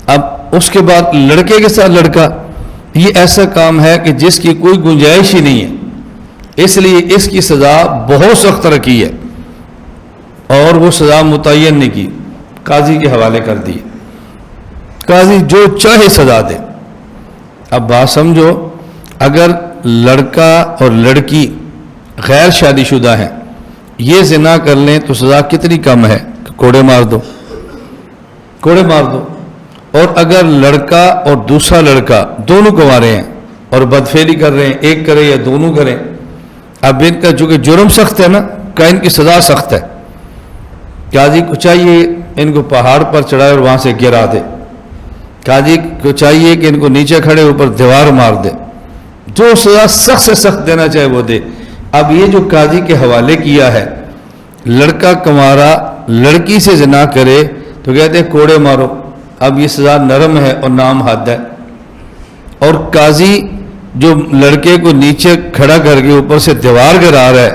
اب اس کے بعد لڑکے کے ساتھ لڑکا، یہ ایسا کام ہے کہ جس کی کوئی گنجائش ہی نہیں ہے، اس لیے اس کی سزا بہت سخت رکھی ہے اور وہ سزا متعین نہیں کی، قاضی کے حوالے کر دی۔ قاضی جو چاہے سزا دے۔ اب بات سمجھو، اگر لڑکا اور لڑکی غیر شادی شدہ ہیں، یہ زنا کر لیں تو سزا کتنی کم ہے؟ کوڑے مار دو، کوڑے مار دو۔ اور اگر لڑکا اور دوسرا لڑکا دونوں کنوارے ہیں اور بدفعلی کر رہے ہیں، ایک کرے یا دونوں کریں، اب ان کا چونکہ جرم سخت ہے نا، کہ ان کی سزا سخت ہے، قاضی کو چاہیے ان کو پہاڑ پر چڑھائے اور وہاں سے گرا دے، قاضی کو چاہیے کہ ان کو نیچے کھڑے اوپر دیوار مار دے، جو سزا سخت سے سخت دینا چاہے وہ دے۔ اب یہ جو قاضی کے حوالے کیا ہے، لڑکا کنوارا لڑکی سے زنا کرے تو کہتے ہیں کوڑے مارو، اب یہ سزا نرم ہے اور نام حد ہے۔ اور قاضی جو لڑکے کو نیچے کھڑا کر کے اوپر سے دیوار گرا رہا ہے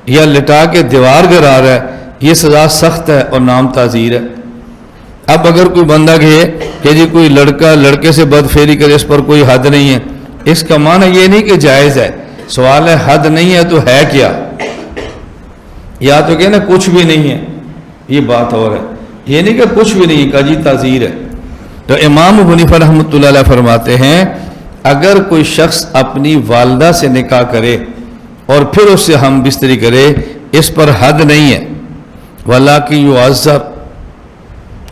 یا لٹا کے دیوار گرا رہا ہے، یہ سزا سخت ہے اور نام تعزیر ہے۔ اب اگر کوئی بندہ کہے کہ جی کوئی لڑکا لڑکے سے بدفعلی کرے، اس پر کوئی حد نہیں ہے، اس کا معنی یہ نہیں کہ جائز ہے، سوال ہے حد نہیں ہے تو ہے کیا؟ یا تو کہ نا کچھ بھی نہیں ہے، یہ بات اور ہے، یہ نہیں کہ کچھ بھی نہیں، کہ جی تعزیر ہے۔ تو امام ابو حنیفہ رحمۃ اللہ علیہ فرماتے ہیں اگر کوئی شخص اپنی والدہ سے نکاح کرے اور پھر اس سے ہم بستری کرے، اس پر حد نہیں ہے، وَلَٰكِن يُعَذَّرُ،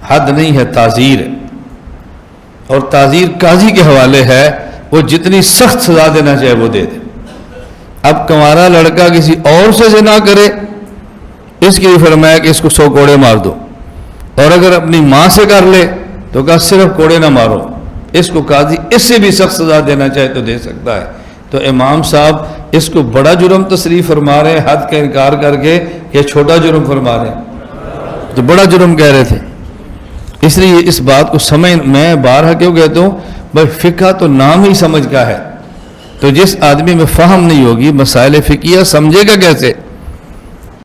حد نہیں ہے، تعزیر ہے۔ اور تعزیر قاضی کے حوالے ہے، وہ جتنی سخت سزا دینا چاہے وہ دے دے۔ اب کنوارا لڑکا کسی اور سے زنا کرے، اس کے لیے فرمایا کہ اس کو 100 کوڑے مار دو، اور اگر اپنی ماں سے کر لے تو کہا صرف کوڑے نہ مارو، اس کو قاضی اس سے بھی سخت سزا دینا چاہے تو دے سکتا ہے۔ تو امام صاحب اس کو بڑا جرم تصریح فرما رہے ہیں حد کا انکار کر کے، یا چھوٹا جرم فرما رہے ہیں؟ تو بڑا جرم کہہ رہے تھے۔ اس لیے اس بات کو سمجھ، میں بارہا کیوں کہتا ہوں بھائی، فقہ تو نام ہی سمجھ کا ہے، تو جس آدمی میں فہم نہیں ہوگی مسائل فقہیہ سمجھے گا کیسے؟